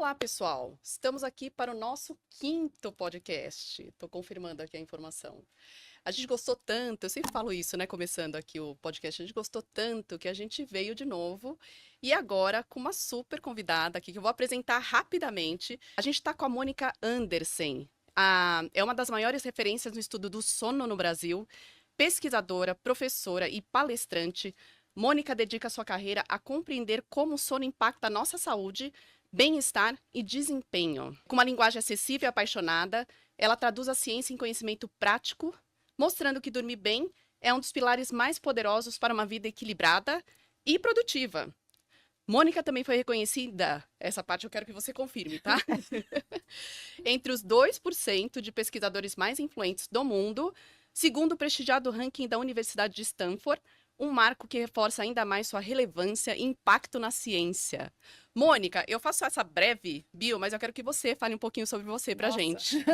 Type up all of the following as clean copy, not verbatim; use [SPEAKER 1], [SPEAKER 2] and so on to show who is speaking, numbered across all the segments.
[SPEAKER 1] Olá, pessoal! Estamos aqui para o nosso quinto podcast. Estou confirmando aqui a informação. A gente gostou tanto, eu sempre falo isso, né? Começando aqui o podcast, a gente gostou tanto que a gente veio de novo e agora com uma super convidada aqui que eu vou apresentar rapidamente. A gente está com a Mônica Andersen. É uma das maiores referências no estudo do sono no Brasil, pesquisadora, professora e palestrante. Mônica dedica sua carreira a compreender como o sono impacta a nossa saúde, bem-estar e desempenho. Com uma linguagem acessível e apaixonada, ela traduz a ciência em conhecimento prático, mostrando que dormir bem é um dos pilares mais poderosos para uma vida equilibrada e produtiva. Mônica também foi reconhecida, essa parte eu quero que você confirme, tá? Entre os 2% de pesquisadores mais influentes do mundo, segundo o prestigiado ranking da Universidade de Stanford, um marco que reforça ainda mais sua relevância e impacto na ciência. Mônica, eu faço essa breve bio, mas eu quero que você fale um pouquinho sobre você pra gente.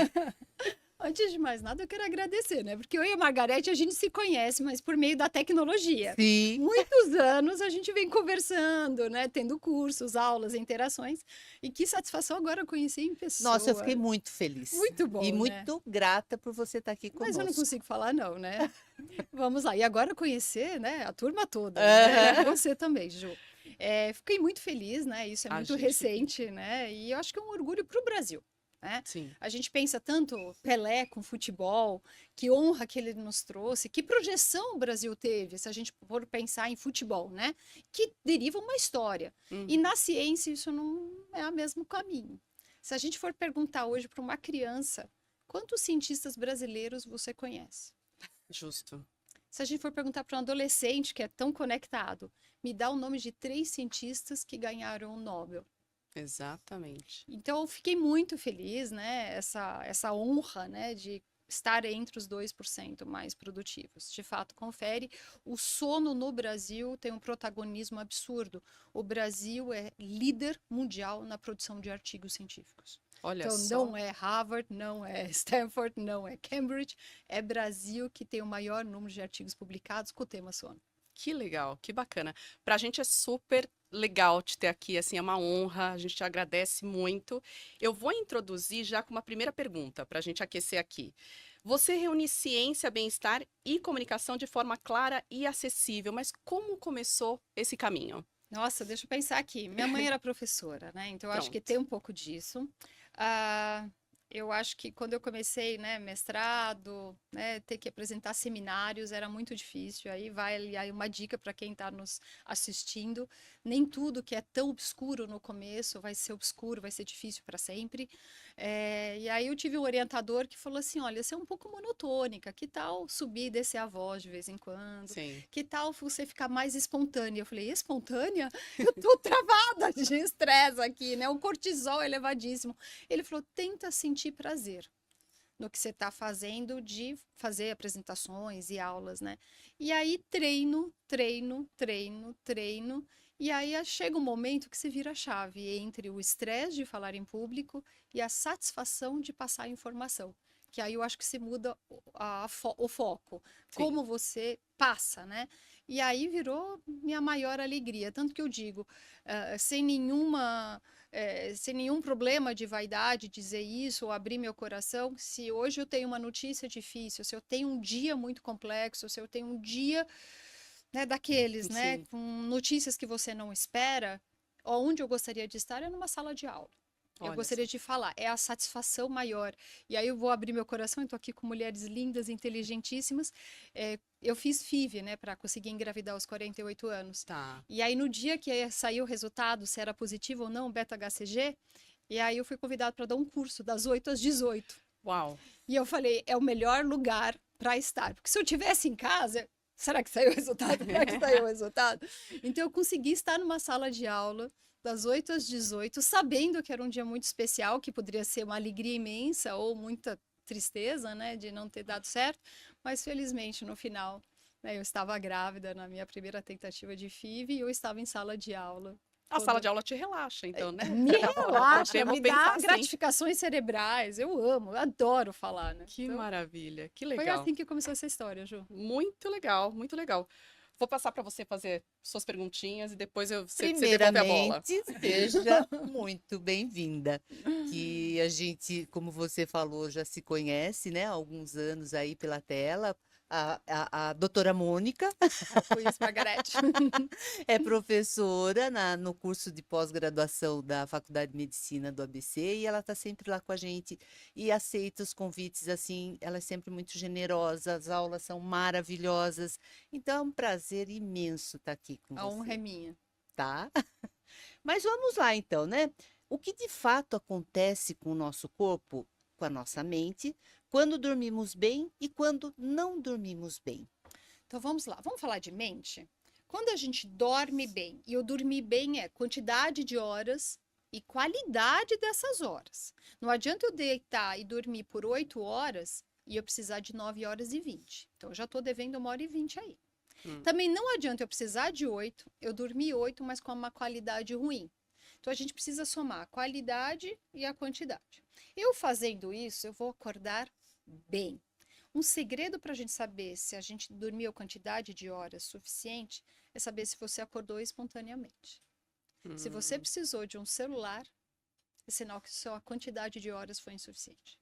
[SPEAKER 2] Antes de mais nada, eu quero agradecer, né? Porque eu e a Margarete, a gente se conhece, mas por meio da tecnologia.
[SPEAKER 1] Sim.
[SPEAKER 2] Muitos anos a gente vem conversando, né? Tendo cursos, aulas, interações. E que satisfação agora conhecer em pessoa.
[SPEAKER 3] Nossa, eu fiquei muito feliz.
[SPEAKER 2] Muito bom,
[SPEAKER 3] E
[SPEAKER 2] né?
[SPEAKER 3] muito grata por você estar aqui conosco.
[SPEAKER 2] Mas eu não consigo falar não, né? Vamos lá. E agora conhecer, né? A turma toda. Né? Você também, Ju. Fiquei muito feliz, né? Isso é muito recente, né? E eu acho que é um orgulho para o Brasil. Né?
[SPEAKER 1] Sim.
[SPEAKER 2] A gente pensa tanto Pelé com futebol, que honra que ele nos trouxe, que projeção o Brasil teve, se a gente for pensar em futebol, né? Que deriva uma história. E na ciência isso não é o mesmo caminho. Se a gente for perguntar hoje para uma criança, quantos cientistas brasileiros você conhece?
[SPEAKER 1] Justo.
[SPEAKER 2] Se a gente for perguntar para um adolescente que é tão conectado, me dá o nome de 3 cientistas que ganharam o Nobel.
[SPEAKER 1] Exatamente.
[SPEAKER 2] Então, eu fiquei muito feliz, né? Essa honra, né? De estar entre os 2% mais produtivos. De fato, confere, o sono no Brasil tem um protagonismo absurdo. O Brasil é líder mundial na produção de artigos científicos.
[SPEAKER 1] Olha
[SPEAKER 2] então,
[SPEAKER 1] só.
[SPEAKER 2] não é Harvard, não é Stanford, não é Cambridge, é Brasil que tem o maior número de artigos publicados com o tema sono.
[SPEAKER 1] Que legal, que bacana. Pra gente é super legal te ter aqui, assim, é uma honra, a gente te agradece muito. Eu vou introduzir já com uma primeira pergunta, pra gente aquecer aqui. Você reúne ciência, bem-estar e comunicação de forma clara e acessível, mas como começou esse caminho?
[SPEAKER 2] Nossa, deixa eu pensar aqui. Minha mãe era professora, né? Então, eu acho que
[SPEAKER 1] Pronto.
[SPEAKER 2] tem um pouco disso. Eu acho que quando eu comecei, né, mestrado, né, ter que apresentar seminários era muito difícil. Aí vai aí uma dica para quem está nos assistindo: nem tudo que é tão obscuro no começo vai ser obscuro, vai ser difícil para sempre. E aí eu tive um orientador que falou assim: olha, você é um pouco monotônica, que tal subir e descer a voz de vez em quando?
[SPEAKER 1] Sim.
[SPEAKER 2] Que tal você ficar mais espontânea? Eu falei: espontânea? Eu tô travada de estresse aqui, né? O cortisol elevadíssimo. Ele falou: tenta sentir prazer no que você está fazendo, de fazer apresentações e aulas, né? E aí treino, e aí chega um momento que se vira a chave entre o estresse de falar em público e a satisfação de passar a informação. Que aí eu acho que se muda o foco,
[SPEAKER 1] Sim.
[SPEAKER 2] como você passa, né? E aí virou minha maior alegria. Tanto que eu digo, sem nenhum problema de vaidade dizer isso ou abrir meu coração, se hoje eu tenho uma notícia difícil, se eu tenho um dia muito complexo, se eu tenho um dia, né, daqueles,
[SPEAKER 1] Sim.
[SPEAKER 2] né, com notícias que você não espera, onde eu gostaria de estar é numa sala de aula. Eu gostaria de falar, é a satisfação maior. E aí eu vou abrir meu coração, estou aqui com mulheres lindas, inteligentíssimas. Eu fiz FIV, né, para conseguir engravidar aos 48 anos.
[SPEAKER 1] Tá.
[SPEAKER 2] E aí no dia que saiu o resultado, se era positivo ou não, beta-HCG, e aí eu fui convidada para dar um curso das 8 às 18.
[SPEAKER 1] Uau.
[SPEAKER 2] E eu falei, é o melhor lugar para estar. Porque se eu tivesse em casa, será que saiu o resultado? Será que saiu o resultado? Então eu consegui estar numa sala de aula das 8 às 18, sabendo que era um dia muito especial, que poderia ser uma alegria imensa ou muita tristeza, né, de não ter dado certo, mas felizmente no final, né, eu estava grávida na minha primeira tentativa de FIV e eu estava em sala de aula.
[SPEAKER 1] A sala de aula te relaxa, então, né?
[SPEAKER 2] Me relaxa,
[SPEAKER 1] Podemos
[SPEAKER 2] me
[SPEAKER 1] pensar
[SPEAKER 2] dá
[SPEAKER 1] assim.
[SPEAKER 2] gratificações cerebrais. Eu amo, eu adoro falar, né?
[SPEAKER 1] Que
[SPEAKER 2] Então,
[SPEAKER 1] maravilha, que
[SPEAKER 2] foi
[SPEAKER 1] legal.
[SPEAKER 2] assim que começou essa história, Ju.
[SPEAKER 1] Muito legal, muito legal. Vou passar para você fazer suas perguntinhas e depois você devolve a bola.
[SPEAKER 3] Primeiramente, seja muito bem-vinda. Que a gente, como você falou, já se conhece, né? Há alguns anos aí pela tela. A doutora Mônica
[SPEAKER 2] Luiz Margarete.
[SPEAKER 3] é professora no curso de pós-graduação da Faculdade de Medicina do ABC e ela está sempre lá com a gente e aceita os convites assim. Ela é sempre muito generosa, as aulas são maravilhosas. Então é um prazer imenso estar aqui com
[SPEAKER 2] A honra é
[SPEAKER 3] você,
[SPEAKER 2] minha.
[SPEAKER 3] tá? Mas vamos lá então, né? O que de fato acontece com o nosso corpo, com a nossa mente, quando dormimos bem e quando não dormimos bem?
[SPEAKER 2] Então vamos lá, vamos falar de mente? Quando a gente dorme bem, e o dormir bem é quantidade de horas e qualidade dessas horas. Não adianta eu deitar e dormir por 8 horas e eu precisar de 9 horas e 20. Então eu já estou devendo 1h20 aí. Também não adianta eu precisar de 8, eu dormir 8, mas com uma qualidade ruim. Então a gente precisa somar a qualidade e a quantidade. Eu fazendo isso, eu vou acordar bem. Um segredo para a gente saber se a gente dormiu a quantidade de horas suficiente é saber se você acordou espontaneamente. Se você precisou de um celular, é sinal que só a quantidade de horas foi insuficiente.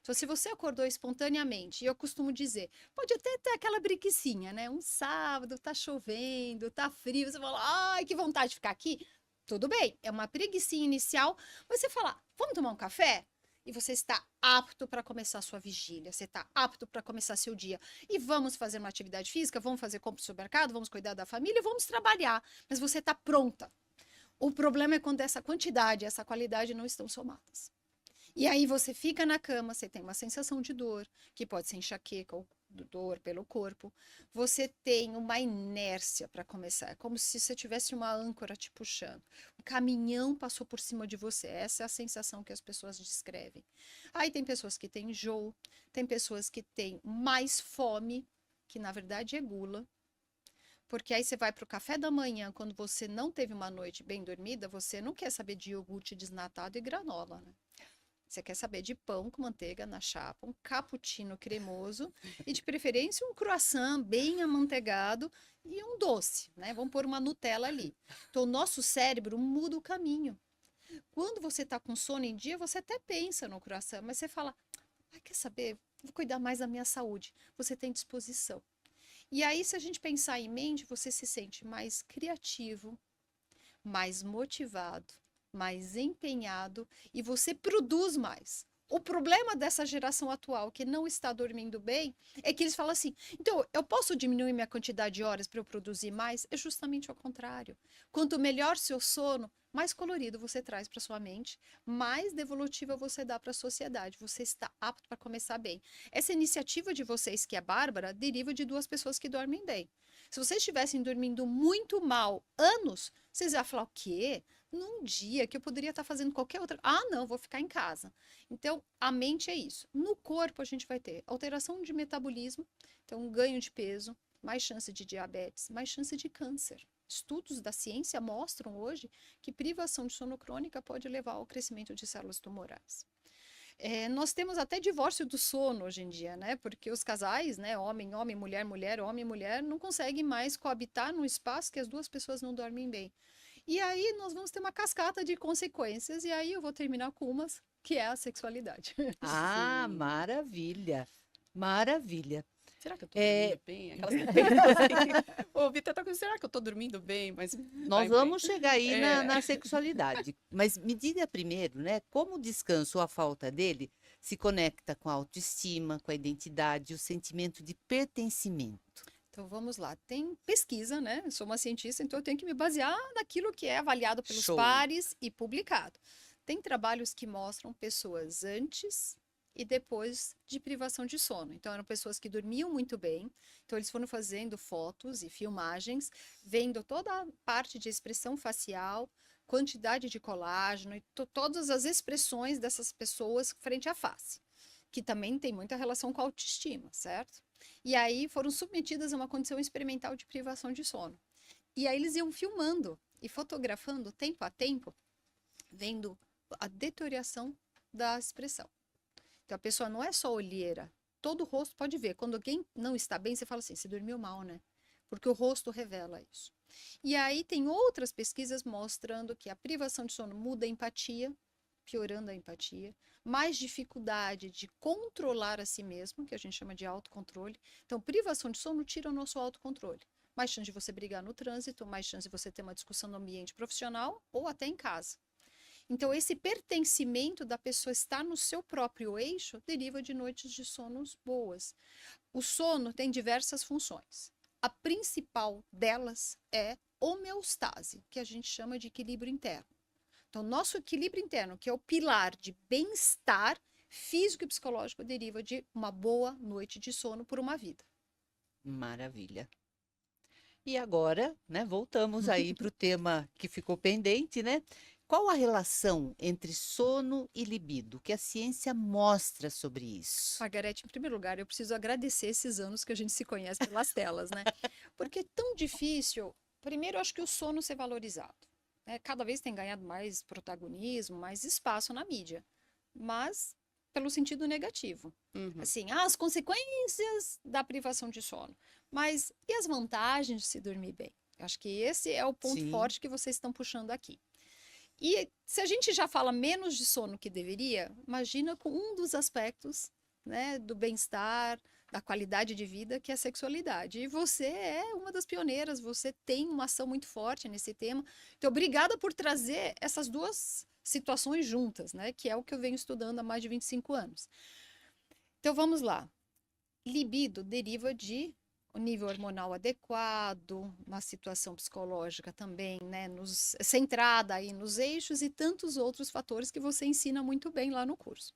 [SPEAKER 2] Então, se você acordou espontaneamente, e eu costumo dizer, pode até ter aquela preguicinha, né? Um sábado, tá chovendo, tá frio, você fala, ai, que vontade de ficar aqui. Tudo bem, é uma preguicinha inicial, mas você fala, vamos tomar um café? E você está apto para começar a sua vigília, você está apto para começar seu dia. E vamos fazer uma atividade física, vamos fazer compra no supermercado, vamos cuidar da família, vamos trabalhar. Mas você está pronta. O problema é quando essa quantidade e essa qualidade não estão somadas. E aí você fica na cama, você tem uma sensação de dor, que pode ser enxaqueca ou dor pelo corpo. Você tem uma inércia para começar, é como se você tivesse uma âncora te puxando. Um caminhão passou por cima de você. Essa é a sensação que as pessoas descrevem. Aí tem pessoas que têm enjoo, tem pessoas que têm mais fome, que na verdade é gula. Porque aí você vai para o café da manhã, quando você não teve uma noite bem dormida, você não quer saber de iogurte desnatado e granola, né? Você quer saber de pão com manteiga na chapa, um cappuccino cremoso e, de preferência, um croissant bem amanteigado e um doce, né? Vamos pôr uma Nutella ali. Então, o nosso cérebro muda o caminho. Quando você está com sono em dia, você até pensa no croissant, mas você fala, quer saber? Vou cuidar mais da minha saúde. Você tem disposição. E aí, se a gente pensar em mente, você se sente mais criativo, mais motivado, mais empenhado e você produz mais. O problema dessa geração atual que não está dormindo bem é que eles falam assim: então eu posso diminuir minha quantidade de horas para eu produzir mais? É justamente ao contrário. Quanto melhor seu sono, mais colorido você traz para sua mente, mais devolutiva você dá para a sociedade. Você está apto para começar bem. Essa iniciativa de vocês, que é bárbara, deriva de duas pessoas que dormem bem. Se vocês estivessem dormindo muito mal anos, vocês iam falar o quê? Num dia que eu poderia estar fazendo qualquer outra. Ah, não, vou ficar em casa. Então, a mente é isso. No corpo, a gente vai ter alteração de metabolismo, então, ganho de peso, mais chance de diabetes, mais chance de câncer. Estudos da ciência mostram hoje que privação de sono crônica pode levar ao crescimento de células tumorais. Nós temos até divórcio do sono hoje em dia, né? Porque os casais, né? Homem, homem, mulher, mulher, homem, mulher, não conseguem mais coabitar num espaço que as duas pessoas não dormem bem. E aí nós vamos ter uma cascata de consequências, e aí eu vou terminar com umas, que é a sexualidade.
[SPEAKER 3] Ah,
[SPEAKER 1] Sim.
[SPEAKER 3] maravilha, maravilha.
[SPEAKER 1] Será que eu tô dormindo bem? Aquelas que pensam assim, ô, Vitor, tá com... será que eu tô dormindo bem? Mas
[SPEAKER 3] Nós vamos chegar aí
[SPEAKER 1] É.
[SPEAKER 3] na sexualidade. Mas me diga primeiro, né, como o descanso ou a falta dele se conecta com a autoestima, com a identidade, o sentimento de pertencimento.
[SPEAKER 2] Então vamos lá, tem pesquisa, né? Eu sou uma cientista, então eu tenho que me basear naquilo que é avaliado pelos
[SPEAKER 3] Show.
[SPEAKER 2] pares e publicado. Tem trabalhos que mostram pessoas antes e depois de privação de sono. Então eram pessoas que dormiam muito bem, então eles foram fazendo fotos e filmagens, vendo toda a parte de expressão facial, quantidade de colágeno e todas as expressões dessas pessoas frente à face, que também tem muita relação com a autoestima, certo? E aí foram submetidas a uma condição experimental de privação de sono. E aí eles iam filmando e fotografando tempo a tempo, vendo a deterioração da expressão. Então a pessoa não é só olheira, todo o rosto pode ver. Quando alguém não está bem, você fala assim, você dormiu mal, né? porque o rosto revela isso. E aí tem outras pesquisas mostrando que a privação de sono muda a empatia, piorando a empatia, mais dificuldade de controlar a si mesmo, que a gente chama de autocontrole. Então, privação de sono tira o nosso autocontrole. Mais chance de você brigar no trânsito, mais chance de você ter uma discussão no ambiente profissional ou até em casa. Então, esse pertencimento da pessoa estar no seu próprio eixo deriva de noites de sonos boas. O sono tem diversas funções. A principal delas é homeostase, que a gente chama de equilíbrio interno. Então, nosso equilíbrio interno, que é o pilar de bem-estar físico e psicológico, deriva de uma boa noite de sono por uma vida.
[SPEAKER 3] Maravilha. E agora, né, voltamos aí para o tema que ficou pendente, né? Qual a relação entre sono e libido? Que a ciência mostra sobre isso?
[SPEAKER 2] Margarete, em primeiro lugar, eu preciso agradecer esses anos que a gente se conhece pelas telas, né? Porque é tão difícil, primeiro, eu acho que o sono ser valorizado. Né? Cada vez tem ganhado mais protagonismo, mais espaço na mídia, mas pelo sentido negativo.
[SPEAKER 1] Uhum.
[SPEAKER 2] Assim, as consequências da privação de sono. Mas e as vantagens de se dormir bem? Eu acho que esse é o ponto
[SPEAKER 3] Sim.
[SPEAKER 2] forte que vocês estão puxando aqui. E se a gente já fala menos de sono que deveria, imagina com um dos aspectos, né, do bem-estar, da qualidade de vida, que é a sexualidade. E você é uma das pioneiras, você tem uma ação muito forte nesse tema. Então, obrigada por trazer essas duas situações juntas, né, que é o que eu venho estudando há mais de 25 anos. Então, vamos lá. Libido deriva de um nível hormonal adequado, uma situação psicológica também, né, centrada aí nos eixos e tantos outros fatores que você ensina muito bem lá no curso.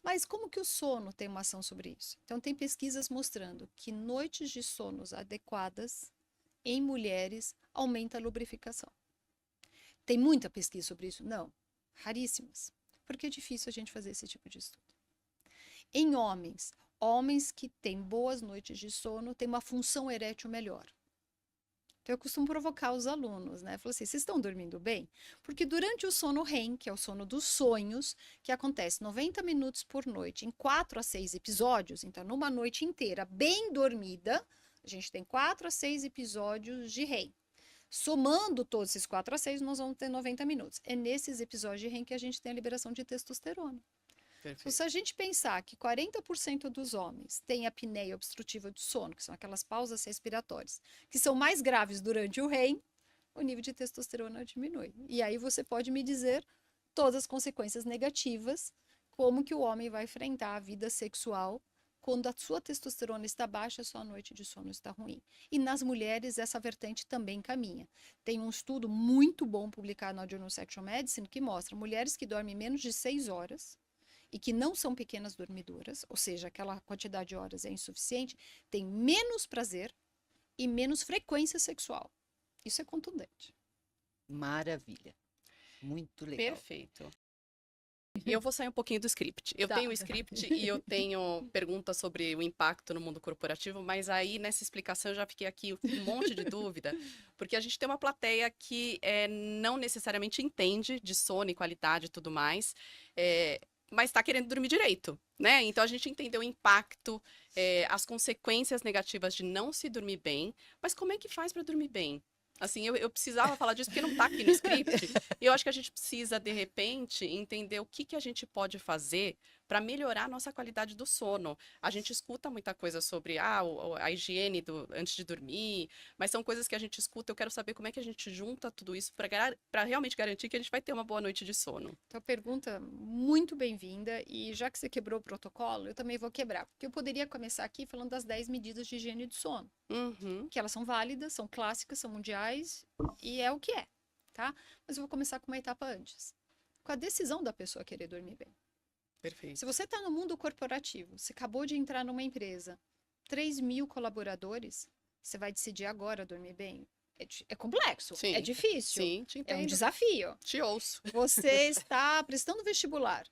[SPEAKER 2] Mas como que o sono tem uma ação sobre isso? Então, tem pesquisas mostrando que noites de sonos adequadas em mulheres aumenta a lubrificação. Tem muita pesquisa sobre isso? Não, raríssimas, porque é difícil a gente fazer esse tipo de estudo. Em homens que têm boas noites de sono têm uma função erétil melhor. Então, eu costumo provocar os alunos, né? Falo assim, vocês estão dormindo bem? Porque durante o sono REM, que é o sono dos sonhos, que acontece 90 minutos por noite, em 4 a 6 episódios, então, numa noite inteira bem dormida, a gente tem 4 a 6 episódios de REM. Somando todos esses 4 a 6, nós vamos ter 90 minutos. É nesses episódios de REM que a gente tem a liberação de testosterona. Então, se a gente pensar que 40% dos homens têm apneia obstrutiva do sono, que são aquelas pausas respiratórias, que são mais graves durante o REM, o nível de testosterona diminui. E aí você pode me dizer todas as consequências negativas, como que o homem vai enfrentar a vida sexual quando a sua testosterona está baixa, a sua noite de sono está ruim. E nas mulheres, essa vertente também caminha. Tem um estudo muito bom publicado na Journal of Sexual Medicine que mostra mulheres que dormem menos de 6 horas, e que não são pequenas dormidoras, ou seja, aquela quantidade de horas é insuficiente, tem menos prazer e menos frequência sexual. Isso é contundente.
[SPEAKER 3] Maravilha. Muito legal.
[SPEAKER 1] Perfeito. E eu vou sair um pouquinho do script. Eu
[SPEAKER 2] Tá.
[SPEAKER 1] tenho o script e eu tenho perguntas sobre o impacto no mundo corporativo, mas aí nessa explicação eu já fiquei aqui com um monte de dúvida, porque a gente tem uma plateia que não necessariamente entende de sono e qualidade e tudo mais, mas está querendo dormir direito, né? Então a gente entendeu o impacto, as consequências negativas de não se dormir bem, mas como é que faz para dormir bem? Assim, eu precisava falar disso porque não está aqui no script. E eu acho que a gente precisa, de repente, entender o que a gente pode fazer para melhorar a nossa qualidade do sono. A gente escuta muita coisa sobre a higiene antes de dormir, mas são coisas que a gente escuta. Eu quero saber como é que a gente junta tudo isso para realmente garantir que a gente vai ter uma boa noite de sono.
[SPEAKER 2] Então, pergunta muito bem-vinda. E já que você quebrou o protocolo, eu também vou quebrar. Porque eu poderia começar aqui falando das 10 medidas de higiene do sono.
[SPEAKER 1] Uhum.
[SPEAKER 2] Que elas são válidas, são clássicas, são mundiais e é o que é, tá? Mas eu vou começar com uma etapa antes. Com a decisão da pessoa querer dormir bem.
[SPEAKER 1] Perfeito.
[SPEAKER 2] Se você está no mundo corporativo, você acabou de entrar numa empresa, 3.000 colaboradores, você vai decidir agora dormir bem? É complexo,
[SPEAKER 1] Sim.
[SPEAKER 2] é difícil,
[SPEAKER 1] Sim, te
[SPEAKER 2] é um
[SPEAKER 1] entendo.
[SPEAKER 2] desafio.
[SPEAKER 1] Te ouço.
[SPEAKER 2] Você está prestando vestibular.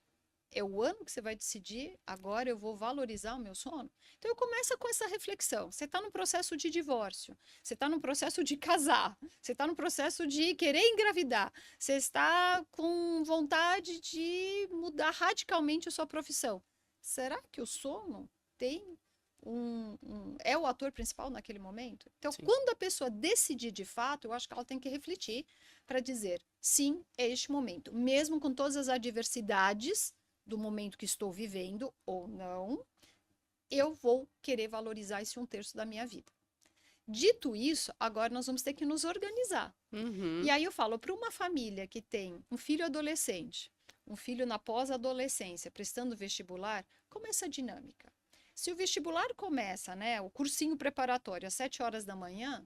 [SPEAKER 2] É o ano que você vai decidir, agora eu vou valorizar o meu sono? Então, eu começo com essa reflexão. Você está no processo de divórcio, você está no processo de casar, você está no processo de querer engravidar, você está com vontade de mudar radicalmente a sua profissão. Será que o sono tem é o ator principal naquele momento. Então,
[SPEAKER 1] Sim.
[SPEAKER 2] quando a pessoa decidir de fato, eu acho que ela tem que refletir para dizer, sim, é este momento. Mesmo com todas as adversidades do momento que estou vivendo ou não, eu vou querer valorizar esse 1/3 da minha vida. Dito isso, agora nós vamos ter que nos organizar.
[SPEAKER 1] Uhum.
[SPEAKER 2] E aí eu falo, para uma família que tem um filho adolescente, um filho na pós-adolescência, prestando vestibular, como é essa dinâmica? Se o vestibular começa, né, o cursinho preparatório às 7 horas da manhã,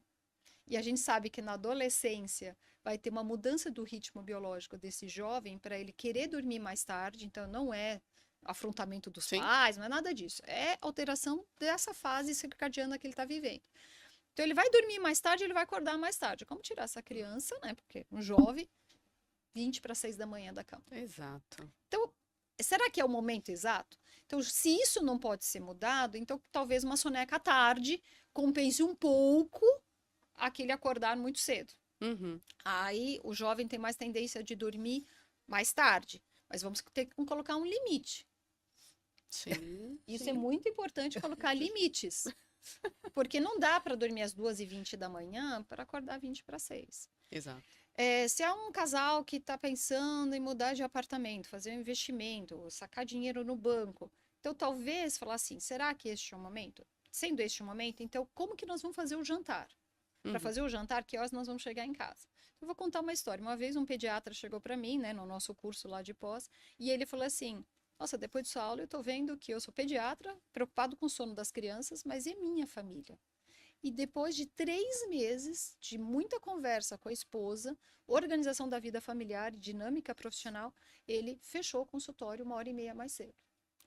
[SPEAKER 2] e a gente sabe que na adolescência vai ter uma mudança do ritmo biológico desse jovem para ele querer dormir mais tarde, então não é afrontamento dos
[SPEAKER 1] Sim.
[SPEAKER 2] pais, não é nada disso, é alteração dessa fase circadiana que ele está vivendo. Então ele vai dormir mais tarde, ele vai acordar mais tarde. Como tirar essa criança, né? Porque um jovem, 20 para 6 da manhã da cama.
[SPEAKER 1] Exato.
[SPEAKER 2] Então, será que é o momento exato? Então, se isso não pode ser mudado, então talvez uma soneca à tarde compense um pouco aquele acordar muito cedo.
[SPEAKER 1] Uhum.
[SPEAKER 2] Aí o jovem tem mais tendência de dormir mais tarde, mas vamos ter que colocar um limite.
[SPEAKER 1] Sim.
[SPEAKER 2] Isso
[SPEAKER 1] sim.
[SPEAKER 2] é muito importante, colocar limites. Porque não dá para dormir às 2h20 da manhã para acordar 20 para 6.
[SPEAKER 1] Exato.
[SPEAKER 2] Se há um casal que está pensando em mudar de apartamento, fazer um investimento, sacar dinheiro no banco, então talvez falar assim, será que este é o momento? Sendo este o momento, então como que nós vamos fazer o jantar? Para
[SPEAKER 1] Uhum.
[SPEAKER 2] fazer o jantar, que horas nós vamos chegar em casa? Eu vou contar uma história. Uma vez um pediatra chegou para mim, né, no nosso curso lá de pós, e ele falou assim, nossa, depois de sua aula eu estou vendo que eu sou pediatra, preocupado com o sono das crianças, mas e minha família? E depois de 3 meses de muita conversa com a esposa, organização da vida familiar e dinâmica profissional, ele fechou o consultório 1h30 mais cedo.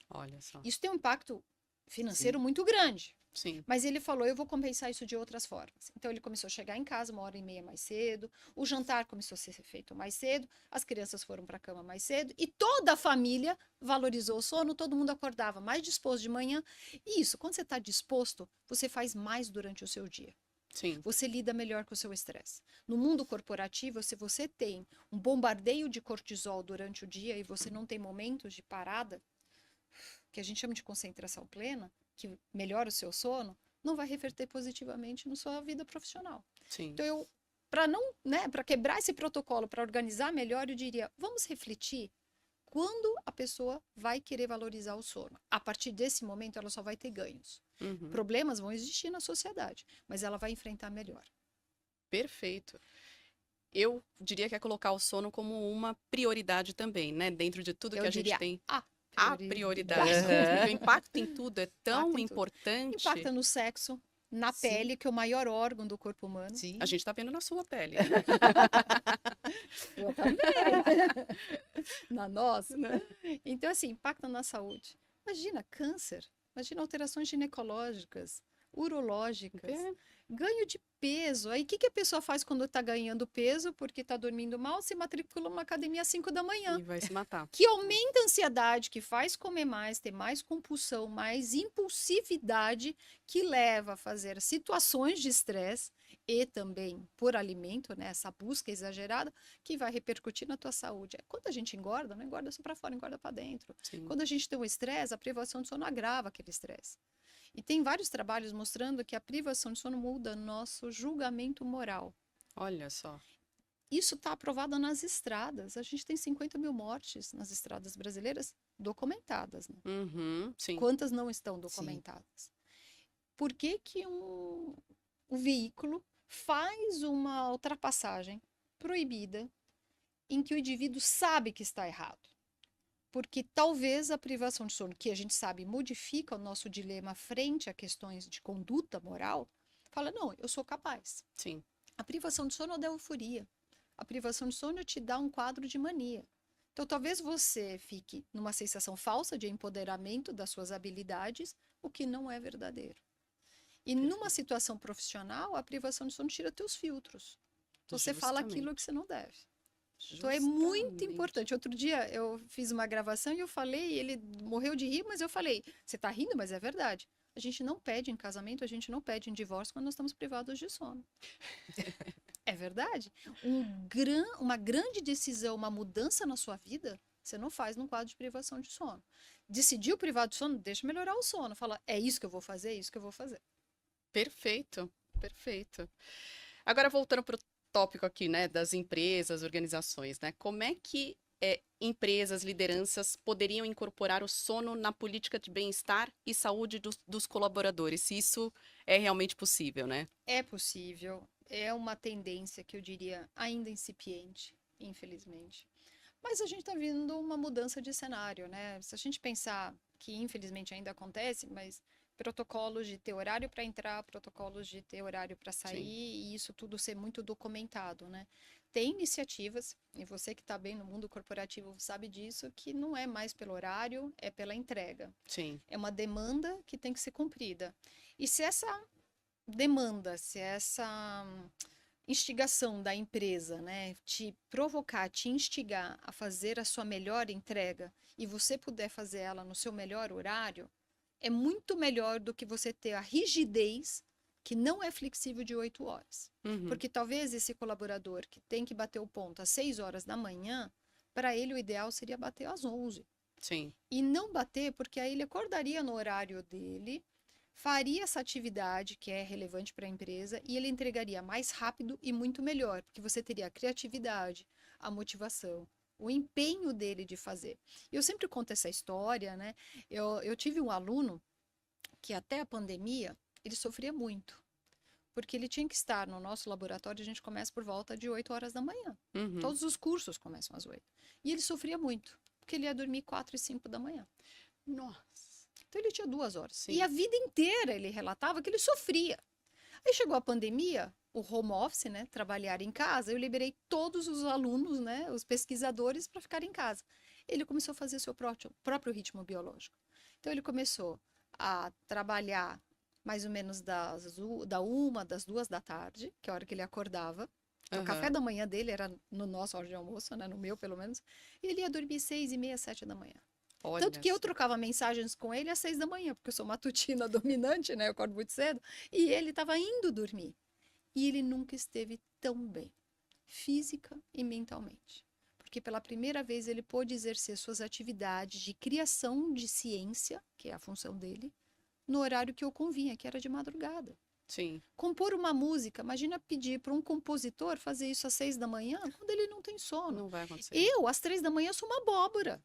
[SPEAKER 1] Olha só.
[SPEAKER 2] Isso tem um impacto financeiro
[SPEAKER 3] Sim.
[SPEAKER 2] muito grande.
[SPEAKER 1] Sim.
[SPEAKER 2] Mas ele falou, eu vou compensar isso de outras formas. Então ele começou a chegar em casa 1h30 mais cedo, o jantar começou a ser feito mais cedo, as crianças foram para a cama mais cedo e toda a família valorizou o sono, todo mundo acordava mais disposto de manhã. E isso, quando você está disposto, você faz mais durante o seu dia.
[SPEAKER 1] Sim.
[SPEAKER 2] Você lida melhor com o seu estresse. No mundo corporativo, se você tem um bombardeio de cortisol durante o dia e você não tem momentos de parada, que a gente chama de concentração plena, que melhora o seu sono, não vai reverter positivamente na sua vida profissional.
[SPEAKER 1] Sim.
[SPEAKER 2] Então, para não, né, para quebrar esse protocolo, para organizar melhor, eu diria, vamos refletir quando a pessoa vai querer valorizar o sono. A partir desse momento, ela só vai ter ganhos.
[SPEAKER 1] Uhum.
[SPEAKER 2] Problemas vão existir na sociedade, mas ela vai enfrentar melhor.
[SPEAKER 1] Perfeito. Eu diria que é colocar o sono como uma prioridade também, né? Dentro de tudo
[SPEAKER 2] Eu
[SPEAKER 1] que a gente
[SPEAKER 2] diria
[SPEAKER 1] tem.
[SPEAKER 2] a
[SPEAKER 1] A prioridade.
[SPEAKER 3] Aham.
[SPEAKER 1] O impacto em tudo é tão
[SPEAKER 2] Impacto em tudo.
[SPEAKER 1] importante.
[SPEAKER 2] Impacta no sexo, na
[SPEAKER 3] Sim.
[SPEAKER 2] pele, que é o maior órgão do corpo humano.
[SPEAKER 3] Sim.
[SPEAKER 1] A gente tá vendo na sua pele.
[SPEAKER 2] Eu também. Na nossa.
[SPEAKER 1] Né?
[SPEAKER 2] Então, assim, impacta na saúde. Imagina câncer, imagina alterações ginecológicas, urológicas,
[SPEAKER 1] É.
[SPEAKER 2] ganho de peso. Aí, o que que a pessoa faz quando está ganhando peso porque está dormindo mal? Se matricula numa academia às 5 da manhã.
[SPEAKER 1] E vai se matar.
[SPEAKER 2] Que aumenta a ansiedade, que faz comer mais, ter mais compulsão, mais impulsividade, que leva a fazer situações de estresse e também por alimento, né? Essa busca exagerada, que vai repercutir na tua saúde. Quando a gente engorda, não engorda só para fora, engorda para dentro.
[SPEAKER 1] Sim.
[SPEAKER 2] Quando a gente tem um estresse, a privação de sono agrava aquele estresse. E tem vários trabalhos mostrando que a privação de sono muda nosso julgamento moral.
[SPEAKER 1] Olha só.
[SPEAKER 2] Isso está aprovado nas estradas. A gente tem 50 mil mortes nas estradas brasileiras documentadas, né?
[SPEAKER 1] Uhum. Sim.
[SPEAKER 2] Quantas não estão documentadas? Por que que o veículo faz uma ultrapassagem proibida em que o indivíduo sabe que está errado? Porque talvez a privação de sono, que a gente sabe modifica o nosso dilema frente a questões de conduta moral, fala, não, eu sou capaz.
[SPEAKER 1] Sim.
[SPEAKER 2] A privação de sono é da euforia. A privação de sono te dá um quadro de mania. Então, talvez você fique numa sensação falsa de empoderamento das suas habilidades, o que não é verdadeiro. E numa situação profissional, a privação de sono tira teus filtros. Você fala aquilo que você não deve. Então, é muito
[SPEAKER 1] Justamente.
[SPEAKER 2] importante. Outro dia, eu fiz uma gravação e eu falei, ele morreu de rir, mas eu falei, você tá rindo, mas é verdade. A gente não pede em casamento, a gente não pede em divórcio quando nós estamos privados de sono. É verdade. Uma grande decisão, uma mudança na sua vida, Você não faz num quadro de privação de sono. Decidiu privar de sono, deixa melhorar o sono. Fala, é isso que eu vou fazer, é isso que eu vou fazer.
[SPEAKER 1] Perfeito, perfeito. Agora, voltando para o tópico aqui, né, das empresas, organizações, né? Como é que empresas, lideranças poderiam incorporar o sono na política de bem-estar e saúde dos colaboradores, se isso é realmente possível, né?
[SPEAKER 2] É possível, é uma tendência que eu diria ainda incipiente, infelizmente. Mas a gente está vendo uma mudança de cenário, né? Se a gente pensar que infelizmente ainda acontece, mas protocolos de ter horário para entrar, protocolos de ter horário para sair,
[SPEAKER 1] Sim.
[SPEAKER 2] e isso tudo ser muito documentado, né? Tem iniciativas, e você que está bem no mundo corporativo sabe disso, que não é mais pelo horário, é pela entrega.
[SPEAKER 1] Sim,
[SPEAKER 2] É uma demanda que tem que ser cumprida. E se essa demanda, se essa instigação da empresa, né, te provocar, te instigar a fazer a sua melhor entrega e você puder fazer ela no seu melhor horário, é muito melhor do que você ter a rigidez que não é flexível de 8 horas.
[SPEAKER 1] uhum,
[SPEAKER 2] Porque talvez esse colaborador que tem que bater o ponto às 6 horas da manhã, para ele o ideal seria bater às 11.
[SPEAKER 1] sim,
[SPEAKER 2] E não bater porque aí ele acordaria no horário dele, faria essa atividade que é relevante para a empresa e ele entregaria mais rápido e muito melhor, porque você teria a criatividade, a motivação, o empenho dele de fazer. Eu sempre conto essa história, né? Eu tive um aluno que até a pandemia ele sofria muito, porque ele tinha que estar no nosso laboratório, a gente começa por volta de 8 horas da manhã.
[SPEAKER 1] uhum.
[SPEAKER 2] Todos os cursos começam às 8. E ele sofria muito, porque ele ia dormir 4 e 5 da manhã.
[SPEAKER 1] Nossa,
[SPEAKER 2] Então ele tinha 2 horas.
[SPEAKER 1] sim,
[SPEAKER 2] E a vida inteira ele relatava que ele sofria. Aí chegou a pandemia, o home office, né, trabalhar em casa, eu liberei todos os alunos, né, os pesquisadores para ficar em casa. Ele começou a fazer seu próprio ritmo biológico. Então ele começou a trabalhar mais ou menos da 1, das 2 da tarde, que é a hora que ele acordava. O café
[SPEAKER 1] aham.
[SPEAKER 2] da manhã dele era no nosso hora de almoço, né, no meu pelo menos. E ele ia dormir 6h30, 7 da manhã. Tanto
[SPEAKER 1] Olha
[SPEAKER 2] que eu
[SPEAKER 1] só.
[SPEAKER 2] trocava mensagens com ele às 6 da manhã, porque eu sou matutina dominante, né? Eu acordo muito cedo. E ele estava indo dormir. E ele nunca esteve tão bem, física e mentalmente. Porque pela primeira vez ele pôde exercer suas atividades de criação de ciência, que é a função dele, no horário que eu convinha, que era de madrugada.
[SPEAKER 1] Sim,
[SPEAKER 2] Compor uma música, imagina pedir para um compositor fazer isso às 6 da manhã, quando ele não tem sono.
[SPEAKER 1] não vai acontecer.
[SPEAKER 2] Eu, às 3 da manhã, sou uma abóbora.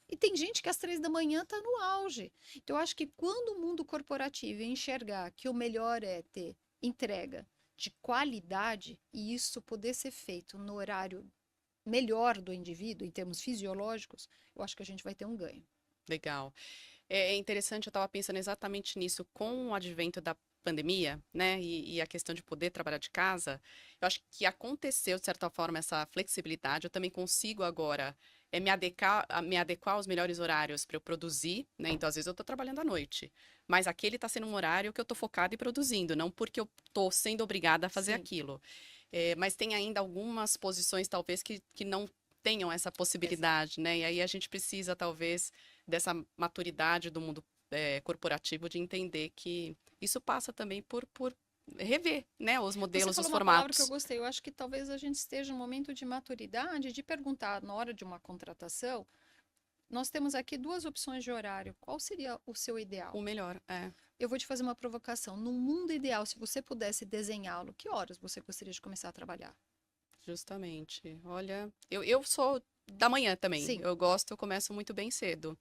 [SPEAKER 2] E tem gente que às 3 da manhã está no auge. Então, eu acho que quando o mundo corporativo enxergar que o melhor é ter entrega de qualidade e isso poder ser feito no horário melhor do indivíduo, em termos fisiológicos, eu acho que a gente vai ter um ganho.
[SPEAKER 1] Legal. É interessante, eu estava pensando exatamente nisso com o advento da pandemia, né? E a questão de poder trabalhar de casa. Eu acho que aconteceu, de certa forma, essa flexibilidade. Eu também consigo agora me adequar aos melhores horários para eu produzir, né? Então, às vezes, eu estou trabalhando à noite. Mas aquele está sendo um horário que eu estou focada e produzindo, não porque eu estou sendo obrigada a fazer
[SPEAKER 2] Sim.
[SPEAKER 1] aquilo. Mas tem ainda algumas posições, talvez, que não tenham essa
[SPEAKER 2] Exato.
[SPEAKER 1] possibilidade, né? E aí a gente precisa, talvez, dessa maturidade do mundo corporativo de entender que isso passa também por rever, né, os
[SPEAKER 2] Você
[SPEAKER 1] modelos, os
[SPEAKER 2] falou uma palavra que eu
[SPEAKER 1] formatos.
[SPEAKER 2] gostei. Eu acho que talvez a gente esteja num momento de maturidade de perguntar na hora de uma contratação. Nós temos aqui 2 opções de horário. Qual seria o seu ideal?
[SPEAKER 1] O melhor,
[SPEAKER 2] Eu vou te fazer uma provocação. No mundo ideal, se você pudesse desenhá-lo, que horas você gostaria de começar a trabalhar?
[SPEAKER 1] justamente. Olha, eu sou da manhã também.
[SPEAKER 2] Sim,
[SPEAKER 1] Eu começo muito bem cedo,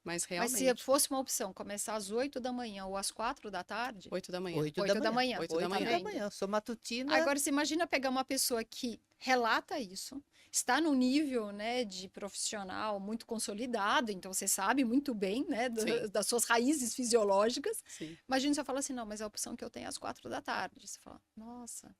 [SPEAKER 1] mas
[SPEAKER 2] mas se
[SPEAKER 1] realmente,
[SPEAKER 2] fosse uma opção, começar às 8 da manhã ou às 4 da tarde,
[SPEAKER 1] 8 da manhã.
[SPEAKER 3] 8 da
[SPEAKER 2] 8 da
[SPEAKER 3] manhã.
[SPEAKER 2] manhã,
[SPEAKER 1] 8 da
[SPEAKER 3] 8
[SPEAKER 2] tá
[SPEAKER 1] manhã.
[SPEAKER 3] da
[SPEAKER 2] vendo?
[SPEAKER 3] manhã. Eu sou matutina.
[SPEAKER 2] Agora, você imagina pegar uma pessoa que relata isso, está no nível, né, de profissional muito consolidado, então você sabe muito bem, né,
[SPEAKER 1] Sim,
[SPEAKER 2] das suas raízes fisiológicas.
[SPEAKER 1] sim,
[SPEAKER 2] Imagina você fala assim, não, mas a opção que eu tenho é às 4 da tarde. Você fala, nossa,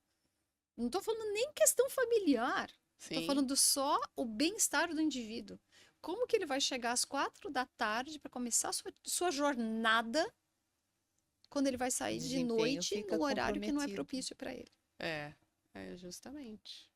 [SPEAKER 2] não estou falando nem questão familiar, estou
[SPEAKER 1] sim.
[SPEAKER 2] falando só o bem-estar do indivíduo. Como que ele vai chegar às 4 da tarde para começar a sua jornada quando ele vai
[SPEAKER 3] O
[SPEAKER 2] sair de
[SPEAKER 3] desempenho
[SPEAKER 2] noite
[SPEAKER 3] fica
[SPEAKER 2] num horário que não é
[SPEAKER 3] comprometido.
[SPEAKER 2] propício para ele?
[SPEAKER 1] É, justamente.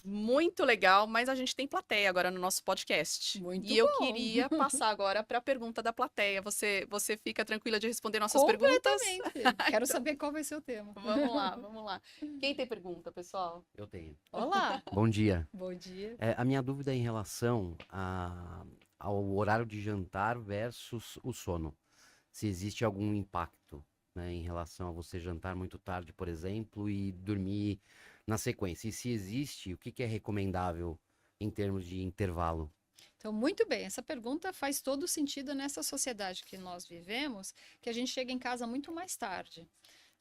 [SPEAKER 1] Muito legal, mas a gente tem plateia agora no nosso podcast.
[SPEAKER 2] Muito
[SPEAKER 1] E eu
[SPEAKER 2] bom.
[SPEAKER 1] queria passar agora para a pergunta da plateia. Você fica tranquila de responder nossas perguntas?
[SPEAKER 2] Completamente. Quero
[SPEAKER 1] Então,
[SPEAKER 2] saber qual vai ser o tema.
[SPEAKER 1] vamos lá, vamos lá. Quem tem pergunta, pessoal?
[SPEAKER 4] Eu tenho.
[SPEAKER 2] Olá.
[SPEAKER 4] Bom dia.
[SPEAKER 2] Bom dia.
[SPEAKER 4] A minha dúvida é em relação ao horário de jantar versus o sono. Se existe algum impacto, né, em relação a você jantar muito tarde, por exemplo, e dormir na sequência. E se existe, o que que é recomendável em termos de intervalo?
[SPEAKER 2] Então, muito bem, essa pergunta faz todo sentido nessa sociedade que nós vivemos, que a gente chega em casa muito mais tarde.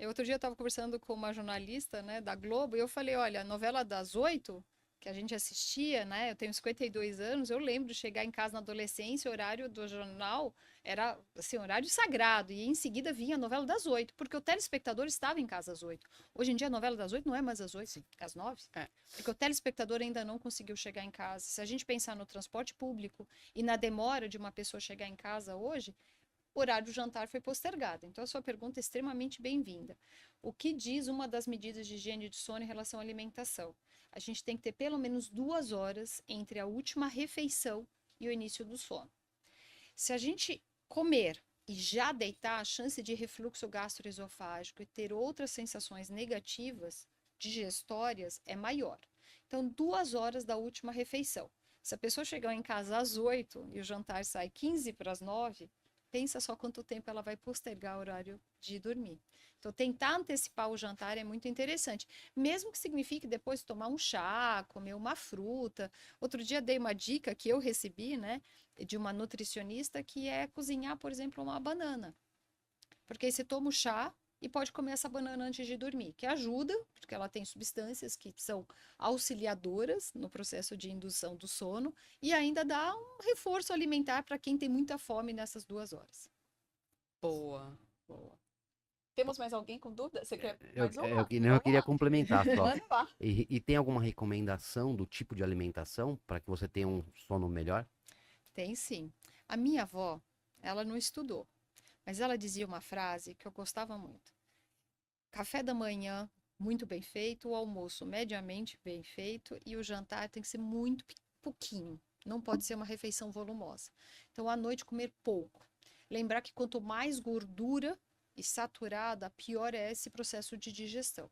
[SPEAKER 2] Outro dia eu estava conversando com uma jornalista, né, da Globo, e eu falei, olha, a novela das 8, que a gente assistia, né, eu tenho 52 anos, eu lembro de chegar em casa na adolescência, o horário do jornal era, assim, horário sagrado, e em seguida vinha a novela das 8, porque o telespectador estava em casa às 8. Hoje em dia a novela das 8 não é mais às 8, é às 9.
[SPEAKER 1] É.
[SPEAKER 2] Porque o telespectador ainda não conseguiu chegar em casa. Se a gente pensar no transporte público e na demora de uma pessoa chegar em casa hoje, o horário do jantar foi postergado. Então, a sua pergunta é extremamente bem-vinda. O que diz uma das medidas de higiene de sono em relação à alimentação? A gente tem que ter pelo menos 2 horas entre a última refeição e o início do sono. Se a gente comer e já deitar, a chance de refluxo gastroesofágico e ter outras sensações negativas, digestórias, é maior. Então, 2 horas da última refeição. Se a pessoa chegar em casa às 8 e o jantar sai 15 para as 9, pensa só quanto tempo ela vai postergar o horário de dormir. Então, tentar antecipar o jantar é muito interessante, mesmo que signifique depois tomar um chá, comer uma fruta. Outro dia dei uma dica que eu recebi, né, de uma nutricionista, que é cozinhar, por exemplo, uma banana. Porque aí você toma o chá e pode comer essa banana antes de dormir, que ajuda, porque ela tem substâncias que são auxiliadoras no processo de indução do sono e ainda dá um reforço alimentar para quem tem muita fome nessas 2 horas.
[SPEAKER 1] Boa, boa. Temos mais alguém com dúvida? Você quer
[SPEAKER 4] Eu,
[SPEAKER 1] mais uma?
[SPEAKER 4] eu, eu
[SPEAKER 1] Vamos
[SPEAKER 4] queria
[SPEAKER 1] lá.
[SPEAKER 4] complementar só.
[SPEAKER 1] Manda lá.
[SPEAKER 4] E tem alguma recomendação do tipo de alimentação para que você tenha um sono melhor?
[SPEAKER 2] Tem sim. A minha avó, ela não estudou, mas ela dizia uma frase que eu gostava muito. Café da manhã, muito bem feito, o almoço mediamente bem feito e o jantar tem que ser muito pouquinho. Não pode ser uma refeição volumosa. Então, à noite, comer pouco. Lembrar que quanto mais gordura e saturada, pior é esse processo de digestão.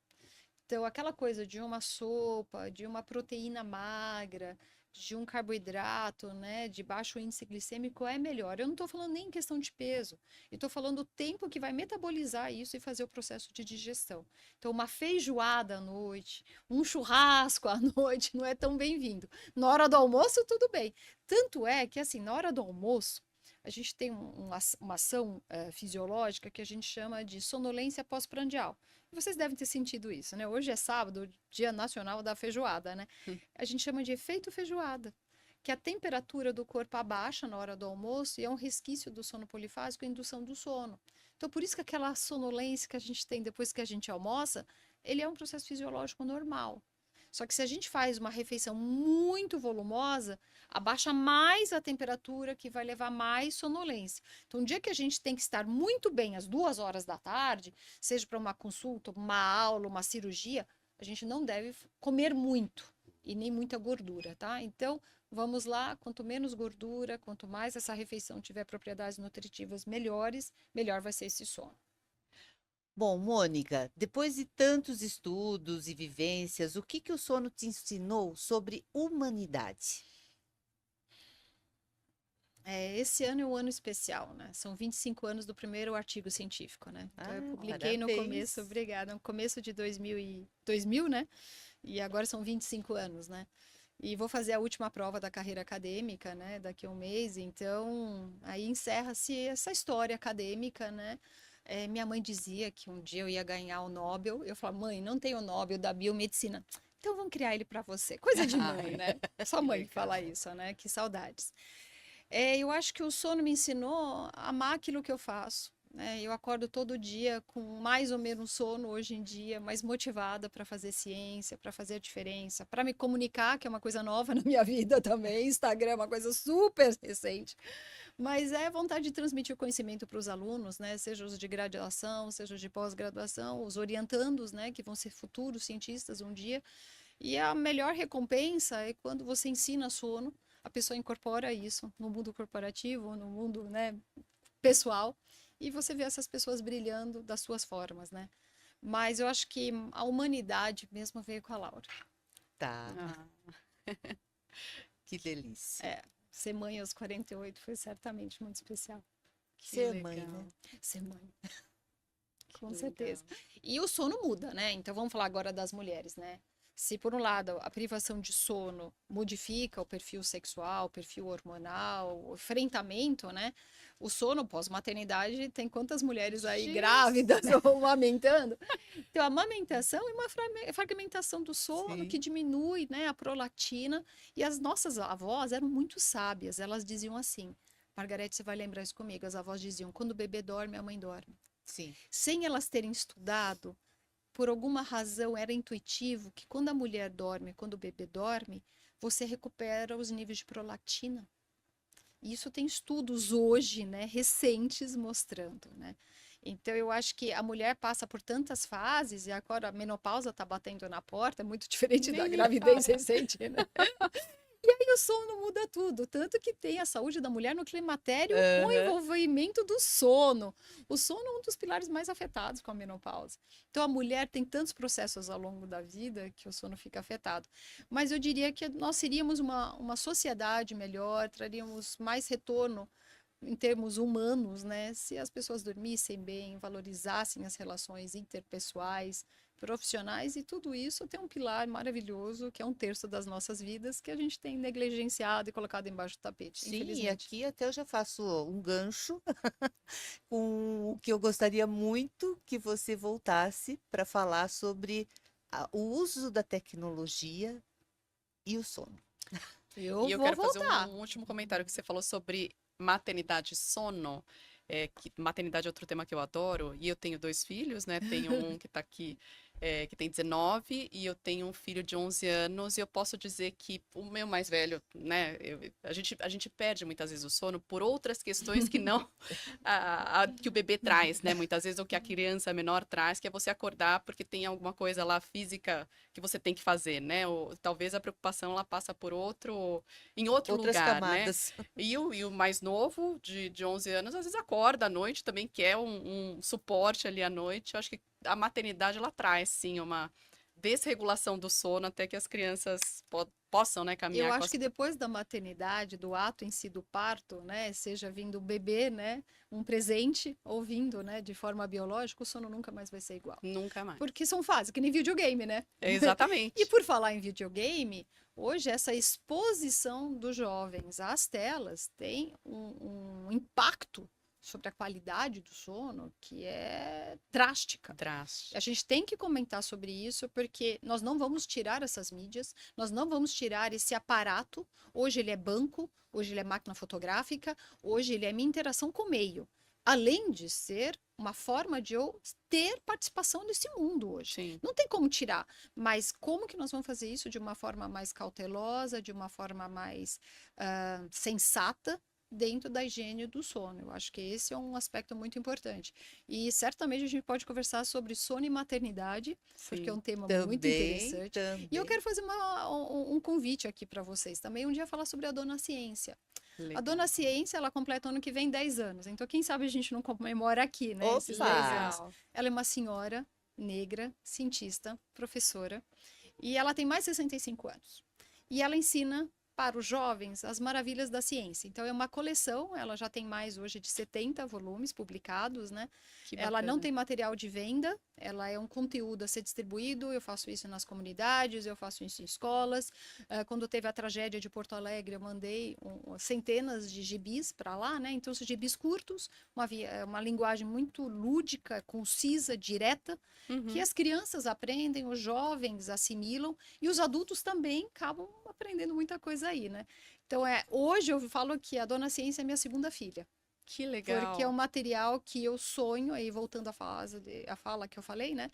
[SPEAKER 2] Então, aquela coisa de uma sopa, de uma proteína magra, de um carboidrato, né, de baixo índice glicêmico é melhor. Eu não estou falando nem em questão de peso, eu estou falando do tempo que vai metabolizar isso e fazer o processo de digestão. Então, uma feijoada à noite, um churrasco à noite não é tão bem-vindo. Na hora do almoço, tudo bem. Tanto é que, assim, na hora do almoço, a gente tem uma ação fisiológica que a gente chama de sonolência pós-prandial. Vocês devem ter sentido isso, né? Hoje é sábado, Dia Nacional da Feijoada, né? A gente chama de efeito feijoada, que a temperatura do corpo abaixa na hora do almoço e é um resquício do sono polifásico e indução do sono. Então, por isso que aquela sonolência que a gente tem depois que a gente almoça, ele é um processo fisiológico normal. Só que se a gente faz uma refeição muito volumosa, abaixa mais a temperatura, que vai levar mais sonolência. Então, um dia que a gente tem que estar muito bem às 2 horas da tarde, seja para uma consulta, uma aula, uma cirurgia, a gente não deve comer muito e nem muita gordura, tá? Então, vamos lá, quanto menos gordura, quanto mais essa refeição tiver propriedades nutritivas melhores, melhor vai ser esse sono.
[SPEAKER 3] Bom, Mônica, depois de tantos estudos e vivências, o que que o sono te ensinou sobre humanidade?
[SPEAKER 2] Esse ano é um ano especial, né? São 25 anos do primeiro artigo científico, né? Então, eu publiquei no
[SPEAKER 3] parabéns.
[SPEAKER 2] começo, obrigada, no começo de 2000, né? E agora são 25 anos, né? E vou fazer a última prova da carreira acadêmica, né? Daqui a um mês, então aí encerra-se essa história acadêmica, né? Minha mãe dizia que um dia eu ia ganhar o Nobel. Eu falava, mãe, não tem o Nobel da biomedicina. Então vamos criar ele para você. Coisa de mãe, né? Só mãe que fala isso, né? Que saudades. Eu acho que o sono me ensinou a amar aquilo que eu faço, né? Eu acordo todo dia com mais ou menos sono hoje em dia, mais motivada para fazer ciência, para fazer a diferença, para me comunicar, que é uma coisa nova na minha vida também. Instagram é uma coisa super recente. Mas é vontade de transmitir o conhecimento para os alunos, né? Seja os de graduação, seja os de pós-graduação, os orientandos, né? Que vão ser futuros cientistas um dia. E a melhor recompensa é quando você ensina sono, a pessoa incorpora isso no mundo corporativo, no mundo, né, pessoal, e você vê essas pessoas brilhando das suas formas, né? Mas eu acho que a humanidade mesmo veio com a Laura.
[SPEAKER 3] Tá,
[SPEAKER 1] Ah,
[SPEAKER 3] que delícia.
[SPEAKER 2] Ser mãe aos 48 foi certamente muito especial.
[SPEAKER 1] que
[SPEAKER 3] Ser mãe,
[SPEAKER 1] legal.
[SPEAKER 3] né?
[SPEAKER 2] Ser mãe,
[SPEAKER 1] Que
[SPEAKER 2] com
[SPEAKER 1] legal.
[SPEAKER 2] certeza. E o sono muda, né? Então vamos falar agora das mulheres, né? Se por um lado a privação de sono modifica o perfil sexual, o perfil hormonal, o enfrentamento, né? O sono pós-maternidade tem quantas mulheres aí
[SPEAKER 1] Jesus.
[SPEAKER 2] grávidas ou amamentando? Então a amamentação é uma fragmentação do sono
[SPEAKER 3] Sim.
[SPEAKER 2] que diminui, né, a prolactina. E as nossas avós eram muito sábias. Elas diziam assim, Margarete, você vai lembrar isso comigo. As avós diziam: quando o bebê dorme, a mãe dorme.
[SPEAKER 3] Sim.
[SPEAKER 2] Sem elas terem estudado, por alguma razão era intuitivo que quando a mulher dorme, quando o bebê dorme, você recupera os níveis de prolactina. E isso tem estudos hoje, né, recentes mostrando, né? Então eu acho que a mulher passa por tantas fases e agora a menopausa está batendo na porta, é muito diferente da
[SPEAKER 1] Nem me
[SPEAKER 2] gravidez
[SPEAKER 1] fala.
[SPEAKER 2] recente, né? E aí o sono muda tudo, tanto que tem a saúde da mulher no climatério com o
[SPEAKER 3] Aham.
[SPEAKER 2] envolvimento do sono. O sono é um dos pilares mais afetados com a menopausa. Então a mulher tem tantos processos ao longo da vida que o sono fica afetado. Mas eu diria que nós seríamos uma sociedade melhor, traríamos mais retorno em termos humanos, né? Se as pessoas dormissem bem, valorizassem as relações interpessoais, profissionais, e tudo isso tem um pilar maravilhoso, que é 1/3 das nossas vidas, que a gente tem negligenciado e colocado embaixo do tapete,
[SPEAKER 3] Sim, e
[SPEAKER 2] infelizmente.
[SPEAKER 3] aqui até eu já faço um gancho com o que eu gostaria muito que você voltasse para falar sobre o uso da tecnologia e o sono.
[SPEAKER 2] Eu
[SPEAKER 1] E eu
[SPEAKER 2] vou
[SPEAKER 1] quero fazer
[SPEAKER 2] voltar.
[SPEAKER 1] um último comentário que você falou sobre maternidade e sono. Que maternidade é outro tema que eu adoro. E eu tenho 2 filhos, né? Tenho um que tá aqui, que tem 19, e eu tenho um filho de 11 anos. E eu posso dizer que o meu mais velho, né? A gente perde muitas vezes o sono por outras questões que não que o bebê traz, né? Muitas vezes o que a criança menor traz, que é você acordar porque tem alguma coisa lá física que você tem que fazer, né? Ou talvez a preocupação ela passa por em outro
[SPEAKER 3] Outras
[SPEAKER 1] lugar, né?
[SPEAKER 3] camadas.
[SPEAKER 1] E o mais novo, de 11 anos, às vezes acorda à noite também, quer um suporte ali à noite. Eu acho que a maternidade, ela traz, sim, uma desregulação do sono até que as crianças possam, né,
[SPEAKER 2] Eu
[SPEAKER 1] caminhar com
[SPEAKER 2] acho
[SPEAKER 1] as...
[SPEAKER 2] que depois da maternidade, do ato em si do parto, né, seja vindo o bebê, né, um presente, ou vindo, né, de forma biológica, o sono nunca mais vai ser igual.
[SPEAKER 1] Nunca mais.
[SPEAKER 2] Porque são fases, que nem videogame, né? E
[SPEAKER 1] Exatamente.
[SPEAKER 2] por falar em videogame, hoje essa exposição dos jovens às telas tem um impacto sobre a qualidade do sono que é drástica.
[SPEAKER 1] Drástico.
[SPEAKER 2] A gente tem que comentar sobre isso, porque nós não vamos tirar essas mídias, nós não vamos tirar esse aparato. Hoje ele é banco, hoje ele é máquina fotográfica, hoje ele é minha interação com o meio. Além de ser uma forma de eu ter participação nesse mundo hoje.
[SPEAKER 1] Sim.
[SPEAKER 2] Não tem como tirar, mas como que nós vamos fazer isso de uma forma mais cautelosa, de uma forma mais sensata, dentro da higiene do sono? Eu acho que esse é um aspecto muito importante. E certamente a gente pode conversar sobre sono e maternidade, porque é um tema muito interessante.
[SPEAKER 3] Também.
[SPEAKER 2] E eu quero fazer um convite aqui para vocês também, um dia falar sobre a Dona Ciência.
[SPEAKER 1] Legal.
[SPEAKER 2] A Dona Ciência, ela completa ano que vem 10 anos. Então, quem sabe a gente não comemora aqui, né?
[SPEAKER 3] Opa!
[SPEAKER 2] Esses 10 anos.
[SPEAKER 1] Legal.
[SPEAKER 2] Ela é uma senhora negra, cientista, professora, e ela tem mais de 65 anos. E ela ensina para os jovens as maravilhas da ciência. Então, é uma coleção, ela já tem mais hoje de 70 volumes publicados, né?
[SPEAKER 1] Que
[SPEAKER 2] Ela não
[SPEAKER 1] bacana.
[SPEAKER 2] tem material de venda, ela é um conteúdo a ser distribuído. Eu faço isso nas comunidades, eu faço isso em escolas. Quando teve a tragédia de Porto Alegre, eu mandei centenas de gibis para lá, né? Então, são gibis curtos, uma linguagem muito lúdica, concisa, direta,
[SPEAKER 1] Uhum.
[SPEAKER 2] que as crianças aprendem, os jovens assimilam e os adultos também acabam aprendendo muita coisa aí, né? Então, hoje eu falo que a Dona Ciência é minha segunda filha.
[SPEAKER 1] Que legal.
[SPEAKER 2] Porque é um material que eu sonho, aí voltando à fala que eu falei, né?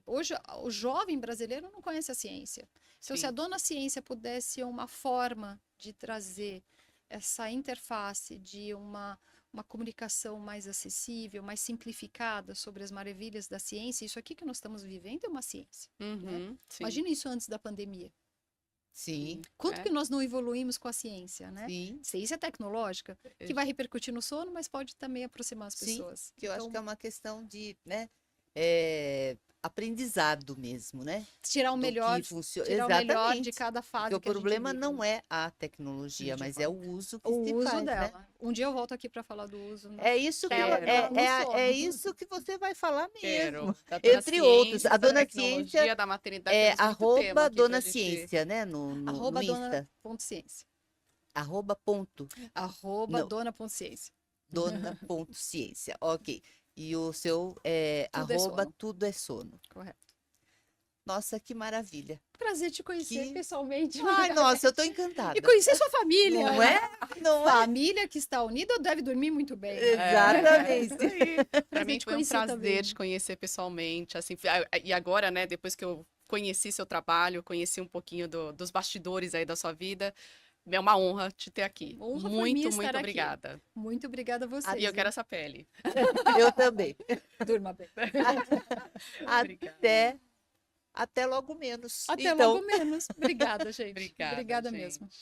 [SPEAKER 2] Hoje, o jovem brasileiro não conhece a ciência. Então,
[SPEAKER 1] Sim.
[SPEAKER 2] se a Dona Ciência pudesse ser uma forma de trazer essa interface de uma comunicação mais acessível, mais simplificada sobre as maravilhas da ciência. Isso aqui que nós estamos vivendo é uma ciência.
[SPEAKER 1] Uhum, sim.
[SPEAKER 2] Imagina isso antes da pandemia.
[SPEAKER 3] Sim,
[SPEAKER 2] Quanto
[SPEAKER 1] É.
[SPEAKER 2] que nós não evoluímos com a ciência, né?
[SPEAKER 3] sim.
[SPEAKER 2] Ciência tecnológica, que vai repercutir no sono, mas pode também aproximar as
[SPEAKER 3] Sim,
[SPEAKER 2] pessoas.
[SPEAKER 3] Que eu acho
[SPEAKER 2] Então,
[SPEAKER 3] que é uma questão de, né, aprendizado mesmo, né?
[SPEAKER 2] tirar o
[SPEAKER 3] Do que
[SPEAKER 2] melhor,
[SPEAKER 3] funciona.
[SPEAKER 2] tirar o melhor de
[SPEAKER 3] Exatamente.
[SPEAKER 2] cada fase
[SPEAKER 3] Porque o
[SPEAKER 2] que a gente
[SPEAKER 3] problema
[SPEAKER 2] vive,
[SPEAKER 3] não
[SPEAKER 2] né?
[SPEAKER 3] é a tecnologia,
[SPEAKER 1] De
[SPEAKER 3] mas é o
[SPEAKER 1] fato.
[SPEAKER 3] uso que
[SPEAKER 2] O
[SPEAKER 3] se
[SPEAKER 2] uso
[SPEAKER 3] faz,
[SPEAKER 2] dela.
[SPEAKER 3] né?
[SPEAKER 2] Um dia eu volto aqui para falar do uso.
[SPEAKER 3] É isso que
[SPEAKER 1] Quero.
[SPEAKER 3] é isso que você vai falar
[SPEAKER 1] Quero.
[SPEAKER 3] mesmo.
[SPEAKER 1] Da Dona
[SPEAKER 3] Entre outros,
[SPEAKER 1] Ciência,
[SPEAKER 3] a
[SPEAKER 1] da
[SPEAKER 3] Dona
[SPEAKER 1] tecnologia,
[SPEAKER 3] Ciência
[SPEAKER 1] da maternidade,
[SPEAKER 3] É
[SPEAKER 1] temos muito tema
[SPEAKER 3] arroba
[SPEAKER 1] aqui pra
[SPEAKER 3] Dona
[SPEAKER 1] gente-
[SPEAKER 3] Ciência, né? No
[SPEAKER 2] Arroba
[SPEAKER 3] Insta.
[SPEAKER 2] dona.ciência.
[SPEAKER 3] Arroba ponto.
[SPEAKER 2] Arroba
[SPEAKER 3] Não.
[SPEAKER 2] dona.ciência.
[SPEAKER 3] Dona.ciência. Ok. E o seu é
[SPEAKER 2] Tudo é
[SPEAKER 3] arroba
[SPEAKER 2] sono.
[SPEAKER 3] tudo é sono.
[SPEAKER 2] Correto.
[SPEAKER 3] Nossa, que maravilha.
[SPEAKER 2] Prazer te conhecer
[SPEAKER 3] Que-
[SPEAKER 2] pessoalmente.
[SPEAKER 3] Ai, nossa, eu tô encantada.
[SPEAKER 2] E conhecer sua família.
[SPEAKER 3] Não é? Não é?
[SPEAKER 2] Família que está unida deve dormir muito bem.
[SPEAKER 1] É,
[SPEAKER 3] Exatamente.
[SPEAKER 1] isso aí. Pra
[SPEAKER 2] Prazer
[SPEAKER 1] mim
[SPEAKER 2] te
[SPEAKER 1] foi um
[SPEAKER 2] conhecer
[SPEAKER 1] prazer
[SPEAKER 2] também.
[SPEAKER 1] te conhecer pessoalmente, assim, e agora, né, depois que eu conheci seu trabalho, conheci um pouquinho dos bastidores aí da sua vida, é uma honra te ter aqui.
[SPEAKER 2] Honra foi
[SPEAKER 1] Muito,
[SPEAKER 2] minha
[SPEAKER 1] muito
[SPEAKER 2] estar aqui.
[SPEAKER 1] obrigada.
[SPEAKER 2] Muito obrigada a vocês.
[SPEAKER 1] E eu
[SPEAKER 2] viu?
[SPEAKER 1] quero essa pele.
[SPEAKER 3] Eu também.
[SPEAKER 2] Durma bem.
[SPEAKER 1] Obrigada.
[SPEAKER 3] Até logo menos.
[SPEAKER 2] Até
[SPEAKER 3] Então,
[SPEAKER 2] logo menos. Obrigada, gente.
[SPEAKER 1] Obrigada,
[SPEAKER 2] Obrigada
[SPEAKER 1] gente.
[SPEAKER 2] mesmo.